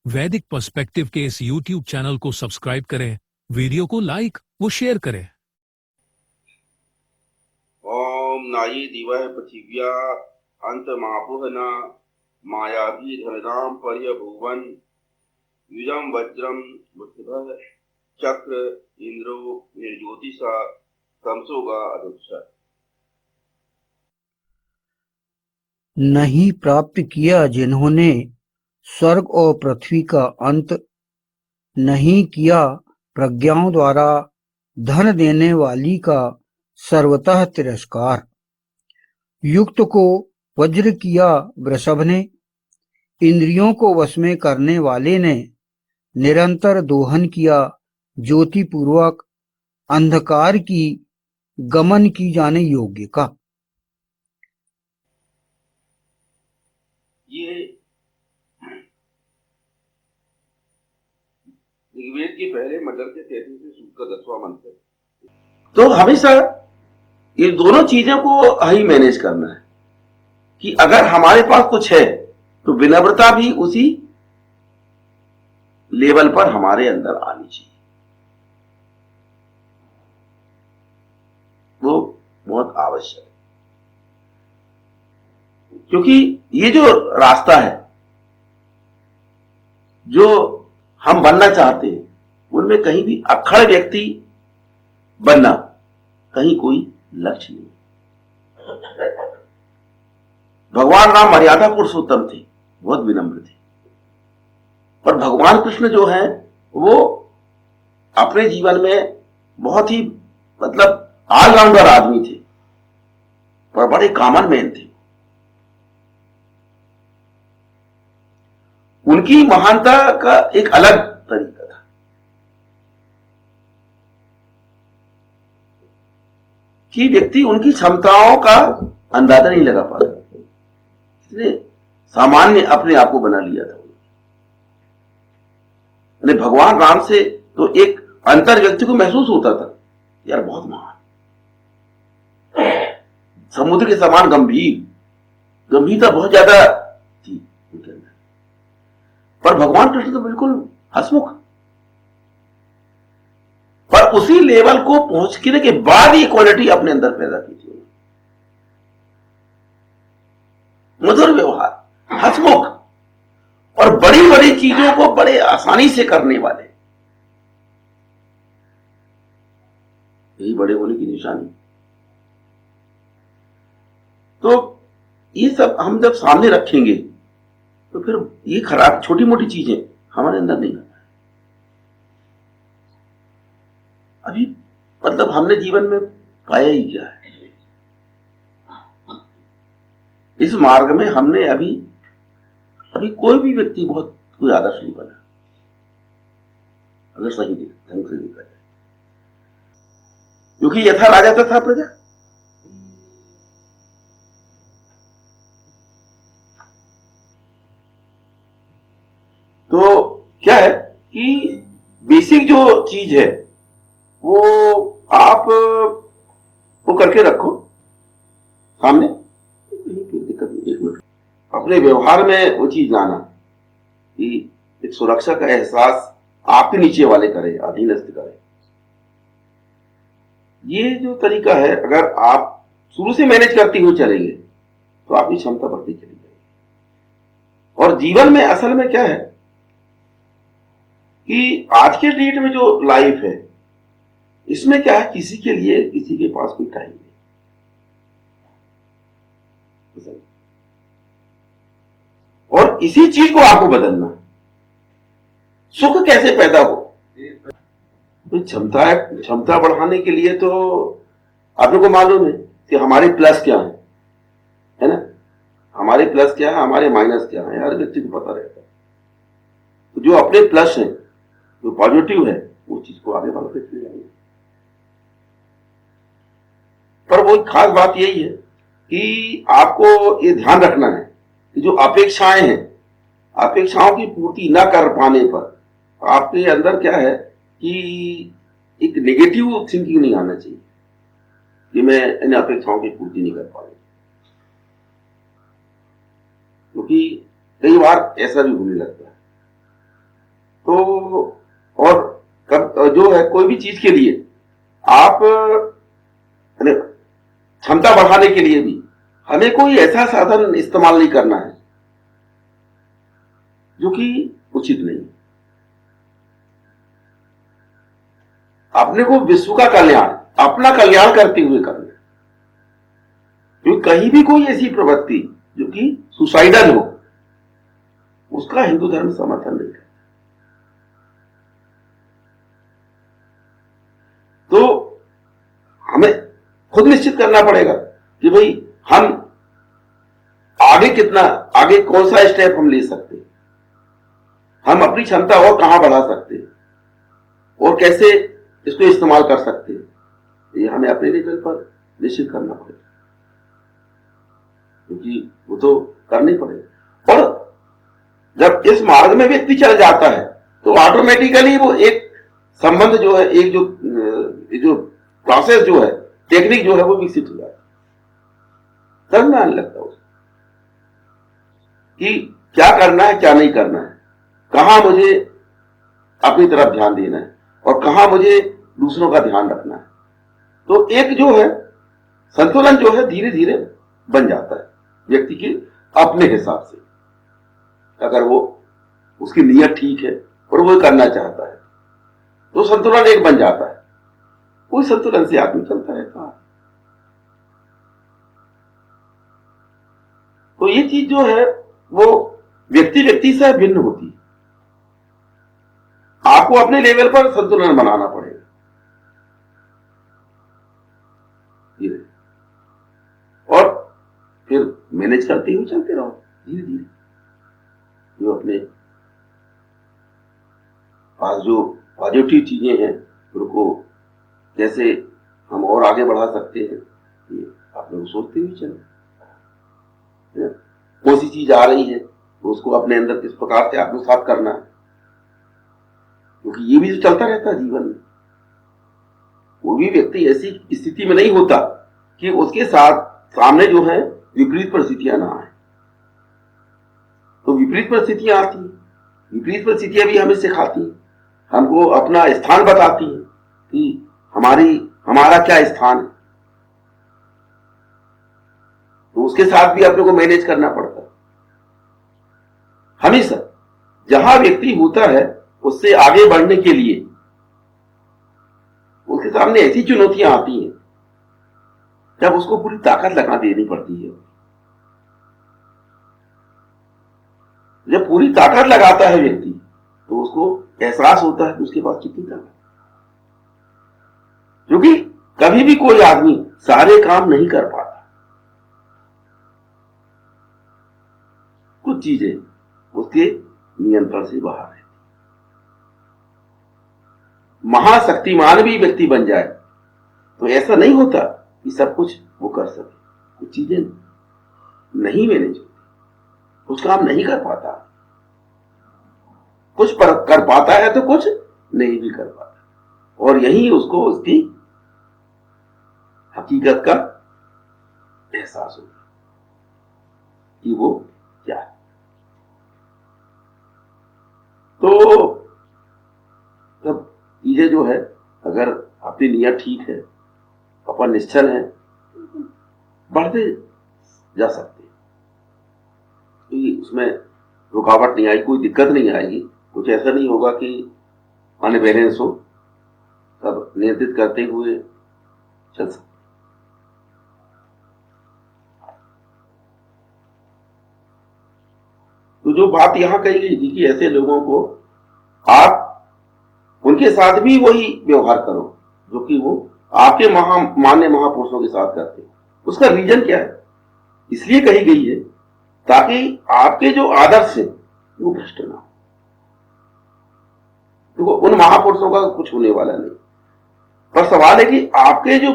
वैदिक पर्सपेक्टिव के इस YouTube चैनल को सब्सक्राइब करें, वीडियो को लाइक व शेयर करें। ओम नाई दिवः पृथिव्या अंतमापुहना मायावी धनराम पर्यभुवन युजम वज्रम बुद्धः चक्र इंद्रो निर्ज्योतिषा तमसोगा अदुक्षा। नहीं प्राप्त किया जिन्होंने स्वर्ग और पृथ्वी का अंत, नहीं किया प्रज्ञाओं द्वारा धन देने वाली का सर्वतः तिरस्कार। युक्त को वज्र किया वृषभ ने, इंद्रियों को वश में करने वाले ने निरंतर दोहन किया ज्योति पूर्वक अंधकार की गमन की जाने योग्य का। ये ऋग्वेद के पहले मंडल के 33वें सूक्त का 10वां मंत्र है। तो हमेशा ये दोनों चीजों को ही मैनेज करना है कि अगर हमारे पास कुछ है तो विनम्रता भी उसी लेवल पर हमारे अंदर आनी चाहिए। वो बहुत आवश्यक है, क्योंकि ये जो रास्ता है जो हम बनना चाहते हैं उनमें कहीं भी अक्खड़ व्यक्ति बनना कहीं कोई लक्ष्य नहीं। भगवान राम मर्यादा पुरुषोत्तम थे, बहुत विनम्र थे, पर भगवान कृष्ण जो है वो अपने जीवन में बहुत ही ऑलराउंडर आदमी थे, पर बड़े कॉमन मैन थे। उनकी महानता का एक अलग तरीका था। कि व्यक्ति उनकी क्षमताओं का अंदाजा नहीं लगा पाता, इसलिए सामान्य अपने आप को बना लिया था। भगवान राम से तो एक अंतर व्यक्ति को महसूस होता था, यार बहुत महान, समुद्र के समान गंभीरता बहुत ज्यादा थी उनके अंदर। पर भगवान कृष्ण तो बिल्कुल हंसमुख, पर उसी लेवल को पहुंचने के बाद ये क्वालिटी अपने अंदर पैदा की थी। मधुर व्यवहार, हंसमुख और बड़ी बड़ी चीजों को बड़े आसानी से करने वाले, यही बड़े होने की निशानी। तो ये सब हम जब सामने रखेंगे तो फिर ये खराब छोटी मोटी चीजें हमारे अंदर नहीं आती। अभी हमने जीवन में पाया ही क्या है, इस मार्ग में हमने अभी कोई भी व्यक्ति बहुत कोई आदर्श नहीं बना, अगर सही ढंग से देखा जाए। क्योंकि यथा राजा तथा प्रजा, तो क्या है कि बेसिक जो चीज है वो आप वो करके रखो सामने, दिक्कत नहीं। एक मिनट, अपने व्यवहार में वो चीज लाना कि एक सुरक्षा का एहसास आपके नीचे वाले करे, अधीनस्थ करे। ये जो तरीका है, अगर आप शुरू से मैनेज करते हुए चलेंगे तो आपकी क्षमता बढ़ती चली जाएगी। और जीवन में असल में क्या है कि आज के डेट में जो लाइफ है इसमें क्या है, किसी के लिए किसी के पास कोई टाइम नहीं। और इसी चीज को आपको बदलना, सुख कैसे पैदा हो, क्षमता बढ़ाने के लिए तो आप लोगों को मालूम है कि हमारे प्लस क्या है ना, हमारे प्लस क्या है, हमारे माइनस क्या है, हर व्यक्ति को पता रहता है। तो जो अपने प्लस है, जो पॉजिटिव है, वो चीज को आगे बढ़ाते चले जाएंगे। पर वो खास बात यही है कि आपको ये ध्यान रखना है कि जो अपेक्षाएं हैं, अपेक्षाओं की पूर्ति न कर पाने पर आपके अंदर क्या है कि एक नेगेटिव थिंकिंग नहीं आना चाहिए कि मैं इन अपेक्षाओं की पूर्ति नहीं कर पा रहा। क्योंकि कई बार ऐसा भी होने लगता है तो और जो है कोई भी चीज के लिए आप क्षमता बढ़ाने के लिए भी हमें कोई ऐसा साधन इस्तेमाल नहीं करना है जो कि उचित नहीं। अपने को विश्व का कल्याण, अपना कल्याण करते हुए करना। क्योंकि कहीं भी कोई ऐसी प्रवृत्ति जो कि सुसाइडल हो, उसका हिंदू धर्म समर्थन नहीं करता। तो हमें खुद निश्चित करना पड़ेगा कि भाई हम आगे कौन सा स्टेप हम ले सकते हैं, हम अपनी क्षमता और कहां बढ़ा सकते हैं और कैसे इसको इस्तेमाल कर सकते हैं, ये हमें अपने लेवल पर निश्चित करना पड़ेगा, क्योंकि वो तो करना ही पड़ेगा। और जब इस मार्ग में व्यक्ति चल जाता है तो ऑटोमेटिकली वो एक संबंध जो है, एक जो प्रोसेस जो है, टेक्निक जो है वो विकसित हो जाता है। समझ में आने लगता है उसको कि क्या करना है, क्या नहीं करना है, कहां मुझे अपनी तरफ ध्यान देना है और कहां मुझे दूसरों का ध्यान रखना है। तो एक जो है संतुलन जो है धीरे धीरे बन जाता है व्यक्ति के अपने हिसाब से। अगर वो उसकी नीयत ठीक है और वो करना चाहता है तो संतुलन एक बन जाता है। उस संतुलन से आदमी चलता रहता है। तो ये चीज जो है वो व्यक्ति व्यक्ति से भिन्न होती है। आपको अपने लेवल पर संतुलन बनाना पड़ेगा। और फिर मैनेज करते हुए चलते रहो धीरे धीरे। जो अपने पास जो पॉजिटिव चीजें हैं उनको कैसे हम और आगे बढ़ा सकते हैं, ये आप लोग सोचते हुए चलो। कौन सी चीज आ रही है तो उसको अपने अंदर किस प्रकार से आत्मसात करना है, क्योंकि ये भी तो चलता रहता है जीवन में। कोई भी व्यक्ति ऐसी स्थिति में नहीं होता कि उसके साथ सामने जो है विपरीत परिस्थितियां ना आए। तो विपरीत परिस्थितियां आती हैं, विपरीत परिस्थितियां भी हमें सिखाती हैं, हमको अपना स्थान बताती हैं कि हमारा क्या स्थान है। तो उसके साथ भी अपने को मैनेज करना पड़ता है। हमेशा जहां व्यक्ति होता है उससे आगे बढ़ने के लिए उसके सामने ऐसी चुनौतियां आती हैं जब उसको पूरी ताकत लगा देनी पड़ती है। जब पूरी ताकत लगाता है व्यक्ति तो उसको एहसास होता है कि उसके पास कितनी ताकत। क्योंकि कभी भी कोई आदमी सारे काम नहीं कर पाता। कुछ चीजें उसके नियंत्रण से बाहर है। महाशक्तिमान भी व्यक्ति बन जाए तो ऐसा नहीं होता कि सब कुछ वो कर सके। कुछ चीजें नहीं मैनेज होती, कुछ काम नहीं कर पाता, कुछ कर पाता है तो कुछ नहीं भी कर पाता। और यही उसको उसकी हकीकत का एहसास होगा कि वो क्या है। तो तब चीजें जो है, अगर अपनी नीयत ठीक है, अपन निश्चल है, बढ़ते जा सकते हैं। तो उसमें रुकावट नहीं आएगी, कोई दिक्कत नहीं आएगी। कुछ ऐसा नहीं होगा कि अनबैलेंस हो, सब नियंत्रित करते हुए चल सकते। तो जो बात यहां कही गई थी कि ऐसे लोगों को आप उनके साथ भी वही व्यवहार करो जो कि वो आपके मान्य महापुरुषों के साथ करते हैं। उसका रीजन क्या है? इसलिए कही गई है ताकि आपके जो आदर्श है वो भ्रष्ट ना हो। तो उन महापुरुषों का कुछ होने वाला नहीं, पर सवाल है कि आपके जो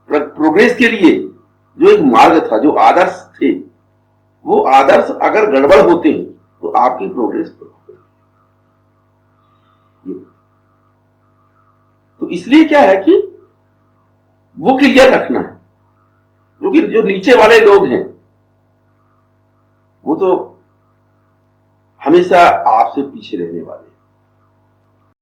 प्रोग्रेस के लिए जो एक मार्ग था, जो आदर्श थे, वो आदर्श अगर गड़बड़ होते हैं तो आपकी प्रोग्रेस तो इसलिए क्या है कि वो क्लियर रखना है। क्योंकि जो नीचे वाले लोग हैं वो तो हमेशा आपसे पीछे रहने वाले हैं।